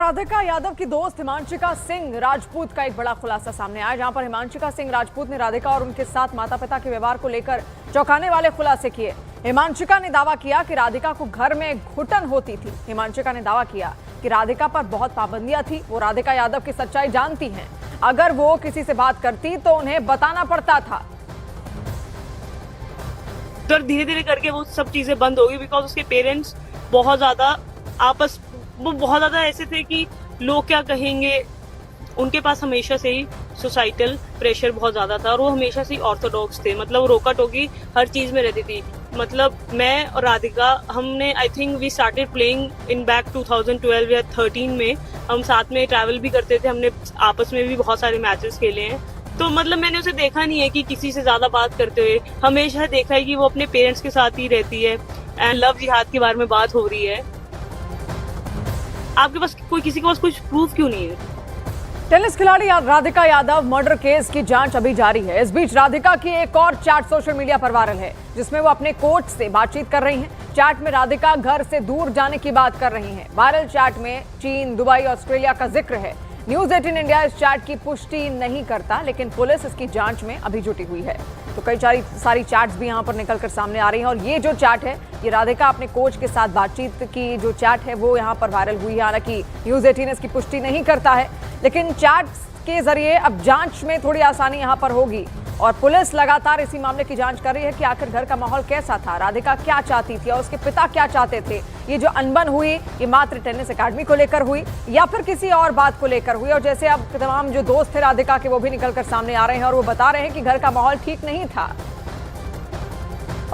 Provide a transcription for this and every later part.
राधिका यादव की दोस्त हिमांशिका सिंह राजपूत का एक बड़ा खुलासा सामने आया, जहां पर हिमांशिका सिंह राजपूत ने राधिका और उनके साथ माता पिता के व्यवहार को लेकर चौंकाने वाले खुलासे किए। हिमांशिका ने दावा किया कि राधिका को घर में घुटन होती थी। हिमांशिका ने दावा किया कि राधिका पर बहुत पाबंदियां थी। वो राधिका यादव की सच्चाई जानती हैं। अगर वो किसी से बात करती तो उन्हें बताना पड़ता था। तो धीरे धीरे करके वो सब चीजें बंद हो गई, बिकॉज उसके पेरेंट्स बहुत ज्यादा बहुत ज्यादा ऐसे थे कि लोग क्या कहेंगे। उनके पास हमेशा से ही सोसाइटल प्रेशर बहुत ज्यादा था और वो हमेशा से ऑर्थोडॉक्स थे। मतलब वो रोका टोकी हर चीज में रहती थी। मतलब मैं और राधिका, हमने I think we started playing in back 2012 या 13 में। हम साथ में ट्रैवल भी करते थे, हमने आपस में भी बहुत सारे मैचेस खेले हैं। तो मतलब मैंने उसे देखा नहीं है कि किसी से ज्यादा बात करते हुए। हमेशा देखा है कि वो अपने पेरेंट्स के साथ ही रहती है। एंड लव जिहाद के बारे में बात हो रही है। आपके पास किसी के पास कुछ प्रूफ क्यों नहीं है? टेनिस खिलाड़ी राधिका यादव मर्डर केस की जांच अभी जारी है। इस बीच राधिका की एक और चैट सोशल मीडिया पर वायरल है, जिसमें वो अपने कोच से बातचीत कर रही हैं। चैट में राधिका घर से दूर जाने की बात कर रही हैं। वायरल चैट में चीन, दुबई, ऑस्ट्रेलिया का जिक्र है। न्यूज 18 इंडिया इस चैट की पुष्टि नहीं करता, लेकिन पुलिस इसकी जांच में अभी जुटी हुई है। तो कई सारी चैट्स भी यहां पर निकलकर सामने आ रही हैं और ये जो चैट है, ये राधिका अपने कोच के साथ बातचीत की जो चैट है वो यहां पर वायरल हुई है। हालांकि न्यूज 18 इसकी पुष्टि नहीं करता है, लेकिन चैट्स के जरिए अब जांच में थोड़ी आसानी यहां पर होगी और पुलिस लगातार इसी मामले की जांच कर रही है कि आखिर घर का माहौल कैसा था, राधिका क्या चाहती थी और उसके पिता क्या चाहते थे। ये जो अनबन हुई, ये मात्र टेनिस एकेडमी को लेकर हुई या फिर किसी और बात को लेकर हुई। और जैसे अब तमाम जो दोस्त थे राधिका के, वो भी निकलकर सामने आ रहे हैं और वो बता रहे हैं कि घर का माहौल ठीक नहीं था।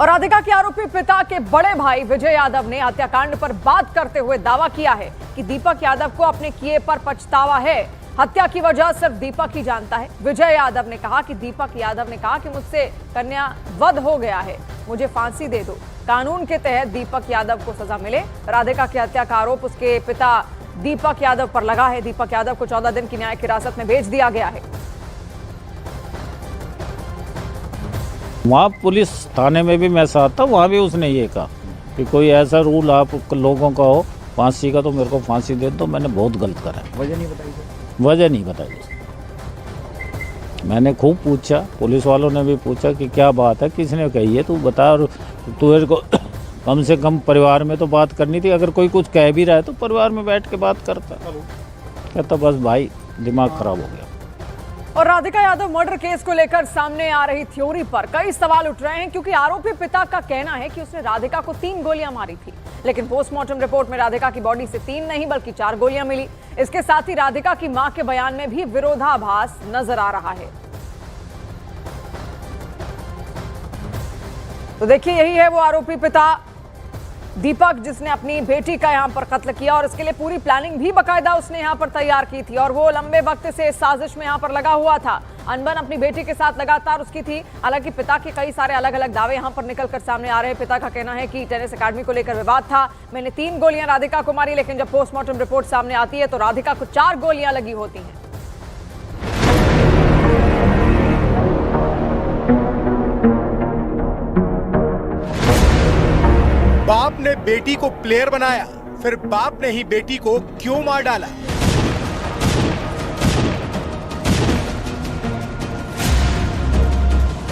और राधिका के आरोपी पिता के बड़े भाई विजय यादव ने हत्याकांड पर बात करते हुए दावा किया है कि दीपक यादव को अपने किए पर पछतावा है। हत्या की वजह सिर्फ दीपक ही जानता है। विजय यादव ने कहा कि दीपक यादव ने कहा कि मुझसे कन्या वध हो गया है, मुझे फांसी दे दो। कानून के तहत दीपक यादव को सजा मिले। राधिका की हत्या का आरोप उसके पिता दीपक यादव पर लगा है। दीपक यादव को 14 दिन की न्यायिक हिरासत में भेज दिया गया है। वहाँ पुलिस थाने में भी मैं साथ था, वहाँ भी उसने ये कहा कि कोई ऐसा रूल आप लोगों का हो फांसी का तो मेरे को फांसी दे दो। मैंने बहुत गलत करा। वजह नहीं बताई? वजह नहीं बताई। मैंने खूब पूछा, पुलिस वालों ने भी पूछा कि क्या बात है, किसने कही है, तू बता। और तुझे को कम से कम परिवार में तो बात करनी थी। अगर कोई कुछ कह भी रहा है तो परिवार में बैठ के बात करता। कहता बस भाई दिमाग खराब हो गया। और राधिका यादव मर्डर केस को लेकर सामने आ रही थ्योरी पर कई सवाल उठ रहे हैं, क्योंकि आरोपी पिता का कहना है कि उसने राधिका को 3 गोलियां मारी थी, लेकिन पोस्टमार्टम रिपोर्ट में राधिका की बॉडी से 3 नहीं बल्कि 4 गोलियां मिली। इसके साथ ही राधिका की मां के बयान में भी विरोधाभास नजर आ रहा है। तो देखिए, यही है वो आरोपी पिता दीपक, जिसने अपनी बेटी का यहां पर कत्ल किया और इसके लिए पूरी प्लानिंग भी बकायदा उसने यहां पर तैयार की थी और वो लंबे वक्त से इस साजिश में यहां पर लगा हुआ था। अनबन अपनी बेटी के साथ लगातार उसकी थी। हालांकि पिता के कई सारे अलग अलग दावे यहां पर निकलकर सामने आ रहे हैं। पिता का कहना है कि टेनिस एकेडमी को लेकर विवाद था, मैंने 3 गोलियां राधिका को मारी, लेकिन जब पोस्टमार्टम रिपोर्ट सामने आती है तो राधिका को 4 गोलियां लगी होती हैं। बाप ने बेटी को प्लेयर बनाया, फिर बाप ने ही बेटी को क्यों मार डाला?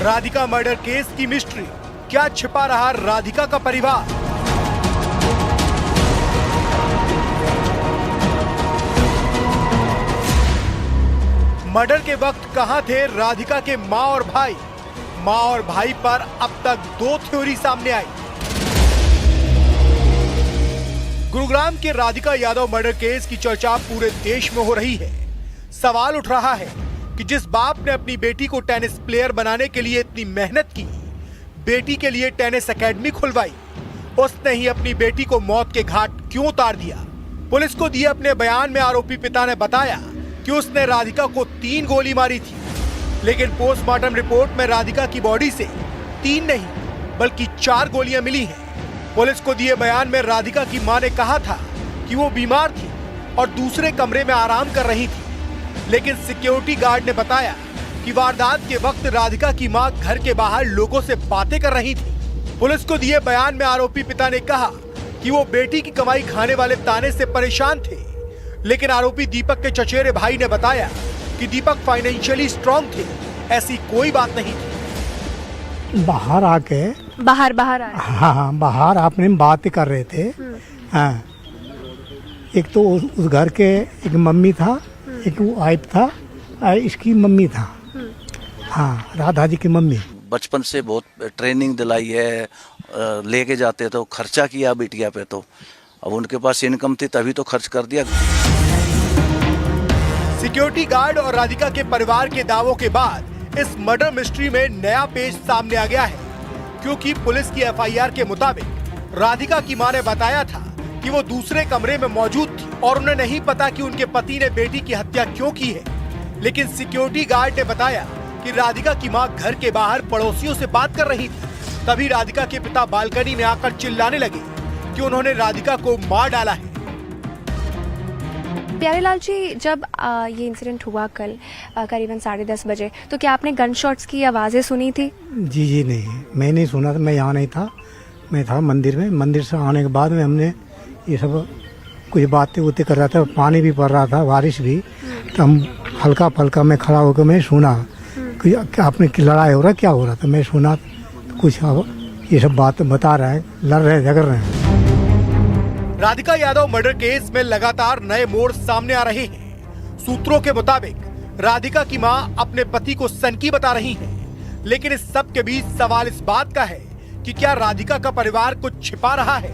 राधिका मर्डर केस की मिस्ट्री, क्या छिपा रहा राधिका का परिवार? मर्डर के वक्त कहां थे राधिका के मां और भाई? मां और भाई पर अब तक 2 थ्योरी सामने आई। गुरुग्राम के राधिका यादव मर्डर केस की चर्चा पूरे देश में हो रही है। सवाल उठ रहा है कि जिस बाप ने अपनी बेटी को टेनिस प्लेयर बनाने के लिए इतनी मेहनत की, बेटी के लिए टेनिस एकेडमी खुलवाई, उसने ही अपनी बेटी को मौत के घाट क्यों उतार दिया? पुलिस को दिए अपने बयान में आरोपी पिता ने बताया कि उसने राधिका को 3 गोली मारी थी, लेकिन पोस्टमार्टम रिपोर्ट में राधिका की बॉडी से 3 नहीं बल्कि 4 गोलियां मिली हैं। पुलिस को दिए बयान में राधिका की मां ने कहा था कि वो बीमार थी और दूसरे कमरे में आराम कर रही थी, लेकिन सिक्योरिटी गार्ड ने बताया कि वारदात के वक्त राधिका की मां घर के बाहर लोगों से बातें कर रही थी। पुलिस को दिए बयान में आरोपी पिता ने कहा कि वो बेटी की कमाई खाने वाले ताने से परेशान थे। लेकिन आरोपी दीपक के चचेरे भाई ने बताया कि दीपक फाइनेंशियली स्ट्रांग थे, ऐसी कोई बात नहीं थी। बाहर आके बाहर हाँ बाहर आपने बात कर रहे थे। हाँ एक तो उस घर के एक मम्मी था, एक वो वाइफ था, इसकी मम्मी था। हाँ राधा जी की मम्मी। बचपन से बहुत ट्रेनिंग दिलाई है, लेके जाते तो खर्चा किया बिटिया पे, तो अब उनके पास इनकम थी तभी तो खर्च कर दिया। सिक्योरिटी गार्ड और राधिका के परिवार के दावों के बाद इस मर्डर मिस्ट्री में नया पेज सामने आ गया है, क्योंकि पुलिस की एफआईआर के मुताबिक राधिका की मां ने बताया था कि वो दूसरे कमरे में मौजूद थी और उन्हें नहीं पता कि उनके पति ने बेटी की हत्या क्यों की है। लेकिन सिक्योरिटी गार्ड ने बताया कि राधिका की मां घर के बाहर पड़ोसियों से बात कर रही थी। तभी राधिका के पिता बालकनी में आकर चिल्लाने लगे कि उन्होंने राधिका को मार डाला है। प्यारेलाल जी, जब ये इंसिडेंट हुआ कल करीबन 10:30 बजे, तो क्या आपने गन शॉट्स की आवाज़ें सुनी थी? जी नहीं, मैं नहीं सुना था, मैं यहाँ नहीं था, मैं था मंदिर में। मंदिर से आने के बाद में हमने ये सब कुछ बातें उतें कर रहा था, पानी भी पड़ रहा था, बारिश भी, तो हम हल्का फल्का मैं खड़ा होकर मैं सुना कि आपने लड़ाई हो रहा, क्या हो रहा था। मैं सुना कुछ ये सब बात बता रहा है, लड़ रहे झगड़ रहे हैं। राधिका यादव मर्डर केस में लगातार नए मोड़ सामने आ रहे हैं। सूत्रों के मुताबिक राधिका की मां अपने पति को सनकी बता रही है, लेकिन इस सब के बीच सवाल इस बात का है कि क्या राधिका का परिवार कुछ छिपा रहा है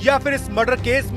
या फिर इस मर्डर केस में